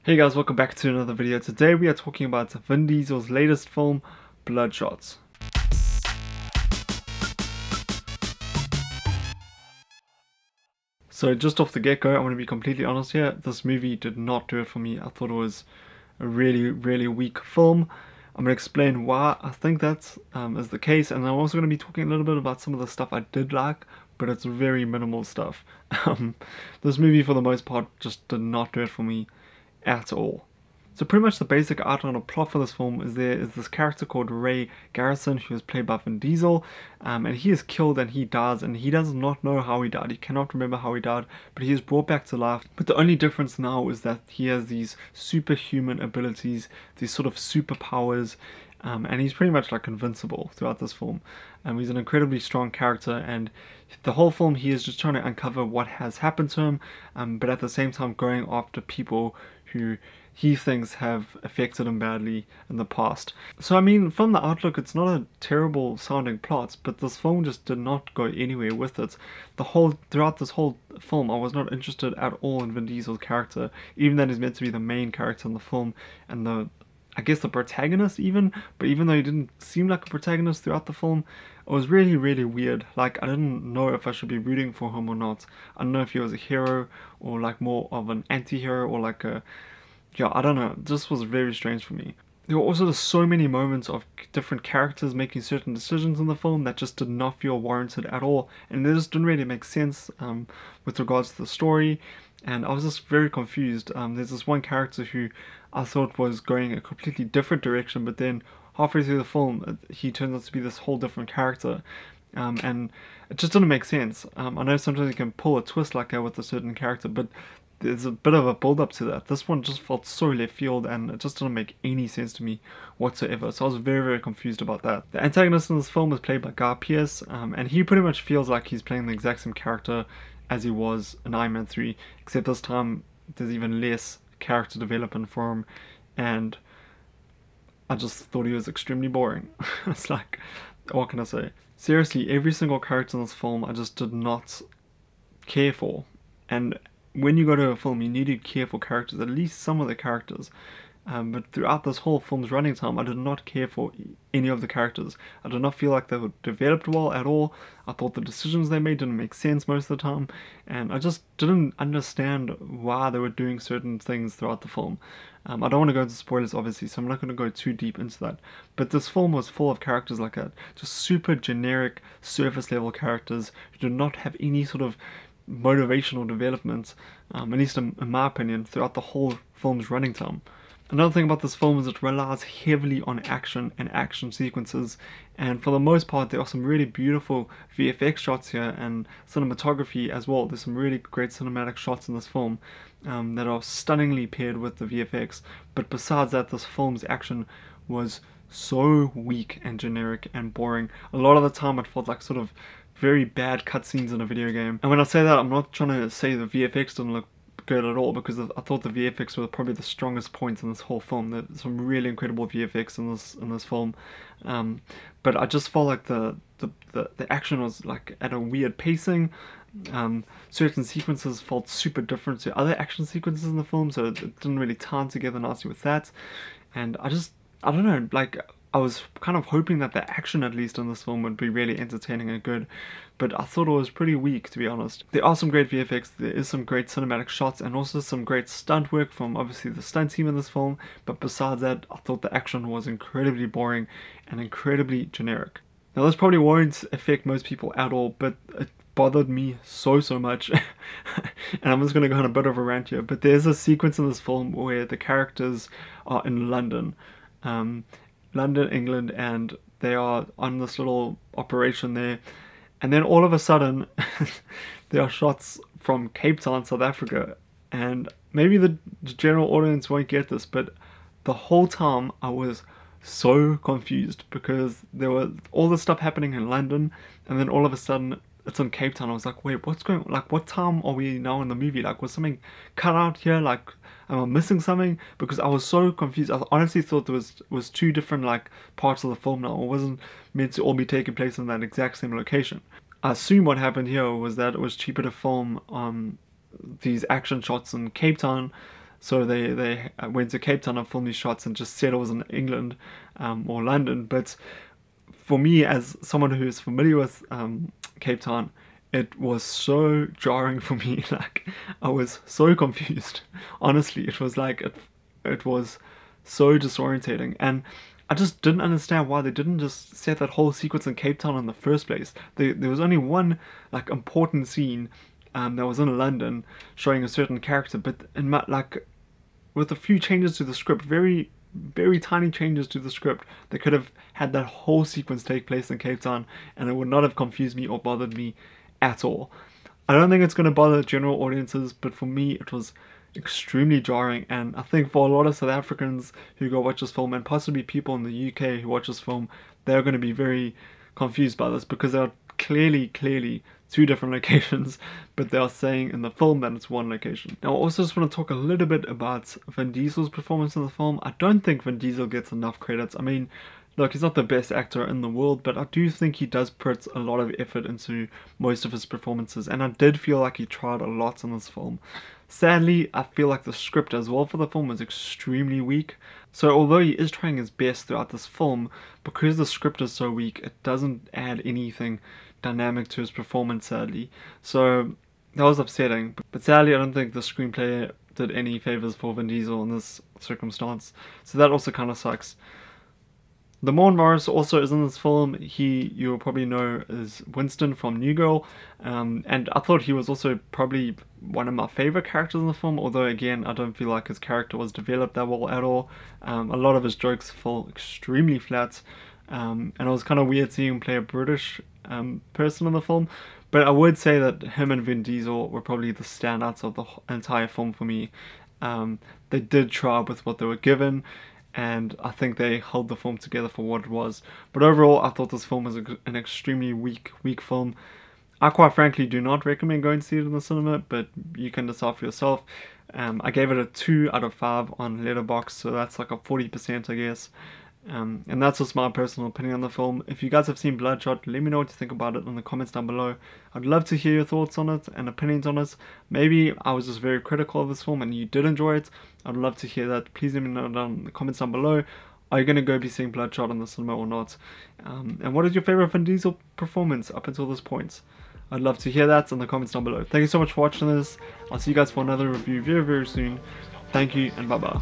Hey guys, welcome back to another video. Today we are talking about Vin Diesel's latest film, Bloodshot. So just off the get-go, I'm going to be completely honest here, this movie did not do it for me. I thought it was a really weak film. I'm going to explain why I think that is the case, and I'm also going to be talking a little bit about some of the stuff I did like, but it's very minimal stuff. This movie for the most part just did not do it for me at all. So pretty much the basic outline of plot for this film is there is this character called Ray Garrison, who is played by Vin Diesel, and he is killed and he dies, and he does not know how he died. He cannot remember how he died, but he is brought back to life. But the only difference now is that he has these superhuman abilities, these sort of superpowers, and he's pretty much like invincible throughout this film. He's an incredibly strong character, and the whole film he is just trying to uncover what has happened to him, but at the same time going after people who he thinks have affected him badly in the past. So I mean, from the outlook, it's not a terrible sounding plot, but this film just did not go anywhere with it. Throughout this whole film, I was not interested at all in Vin Diesel's character, even though he's meant to be the main character in the film and I guess the protagonist even, but even though he didn't seem like a protagonist throughout the film, it was really weird. Like, I didn't know if I should be rooting for him or not. I don't know if he was a hero or like more of an anti-hero or like I don't know. This was very strange for me. There were also just so many moments of different characters making certain decisions in the film that just did not feel warranted at all, and they just didn't really make sense with regards to the story, and I was just very confused. There's this one character who I thought was going a completely different direction, but then halfway through the film he turns out to be this whole different character, and it just didn't make sense. I know sometimes you can pull a twist like that with a certain character, but there's a bit of a build up to that. This one just felt so left field, and it just didn't make any sense to me whatsoever. So I was very confused about that. The antagonist in this film is played by Guy Pearce, and he pretty much feels like he's playing the exact same character as he was in Iron Man 3, except this time there's even less character development for him, and I just thought he was extremely boring. It's like, what can I say? Seriously, every single character in this film I just did not care for, and when you go to a film, you need to care for characters, at least some of the characters. But throughout this whole film's running time, I did not care for any of the characters. I did not feel like they were developed well at all. I thought the decisions they made didn't make sense most of the time, and I just didn't understand why they were doing certain things throughout the film. I don't want to go into spoilers, obviously, so I'm not going to go too deep into that. But this film was full of characters like that, just super generic, surface level characters who did not have any sort of motivational development, at least in my opinion, throughout the whole film's running time. Another thing about this film is it relies heavily on action and action sequences, and for the most part there are some really beautiful VFX shots here and cinematography as well. There's some really great cinematic shots in this film that are stunningly paired with the VFX, but besides that, this film's action was so weak and generic and boring. A lot of the time it felt like sort of very bad cutscenes in a video game. And when I say that, I'm not trying to say the VFX didn't look good at all, because I thought the VFX were probably the strongest points in this whole film. There's some really incredible VFX in this film, but I just felt like the action was like at a weird pacing. Certain sequences felt super different to other action sequences in the film, so it didn't really tie together nicely with that. And I don't know, like, I was kind of hoping that the action, at least in this film, would be really entertaining and good, but I thought it was pretty weak, to be honest. There are some great VFX, there is some great cinematic shots, and also some great stunt work from obviously the stunt team in this film, but besides that, I thought the action was incredibly boring and incredibly generic. Now, this probably won't affect most people at all, but it bothered me so much, and I'm just going to go on a bit of a rant here, but there's a sequence in this film where the characters are in London, England, and they are on this little operation there, and then all of a sudden there are shots from Cape Town, South Africa, and maybe the general audience won't get this, but the whole time I was so confused, because there was all this stuff happening in London, and then all of a sudden it's in Cape Town. I was like, wait, what's going on? Like, what time are we now in the movie? Like, was something cut out here? Like, am I missing something? Because I was so confused. I honestly thought there was two different like parts of the film now. It wasn't meant to all be taking place in that exact same location. I assume what happened here was that it was cheaper to film these action shots in Cape Town so they went to Cape Town and filmed these shots and just said it was in England or London. But for me, as someone who is familiar with Cape Town, it was so jarring for me. Like, I was so confused. Honestly, it was like it was so disorientating, and I just didn't understand why they didn't just set that whole sequence in Cape Town in the first place. There was only one like important scene that was in London showing a certain character, but in my, like, with a few changes to the script, very tiny changes to the script, they could have had that whole sequence take place in Cape Town, and it would not have confused me or bothered me at all. I don't think it's going to bother general audiences, but for me it was extremely jarring, and I think for a lot of South Africans who go watch this film, and possibly people in the UK who watch this film, they're going to be very confused by this, because there are clearly two different locations, but they are saying in the film that it's one location. Now I also just want to talk a little bit about Vin Diesel's performance in the film. I don't think Vin Diesel gets enough credits. I mean, look, he's not the best actor in the world, but I do think he does put a lot of effort into most of his performances, and I did feel like he tried a lot in this film. Sadly, I feel like the script as well for the film was extremely weak. So although he is trying his best throughout this film, because the script is so weak, it doesn't add anything dynamic to his performance, sadly. So that was upsetting. But sadly, I don't think the screenplay did any favors for Vin Diesel in this circumstance. So that also kind of sucks. Lamorne Morris also is in this film. You'll probably know, is Winston from New Girl, and I thought he was also probably one of my favorite characters in the film, although again I don't feel like his character was developed that well at all. A lot of his jokes fell extremely flat, and it was kind of weird seeing him play a British person in the film, but I would say that him and Vin Diesel were probably the standouts of the entire film for me. They did try with what they were given, and I think they held the film together for what it was. But overall, I thought this film was an extremely weak film. I quite frankly do not recommend going to see it in the cinema, but you can decide for yourself. I gave it a 2 out of 5 on Letterboxd, so that's like a 40%, I guess. And that's just my personal opinion on the film. If you guys have seen Bloodshot, let me know what you think about it in the comments down below. I'd love to hear your thoughts on it and opinions on it. Maybe I was just very critical of this film and you did enjoy it. I'd love to hear that. Please let me know down in the comments down below. Are you going to go be seeing Bloodshot in the cinema or not? And what is your favorite Vin Diesel performance up until this point? I'd love to hear that in the comments down below. Thank you so much for watching this. I'll see you guys for another review very soon. Thank you, and bye bye.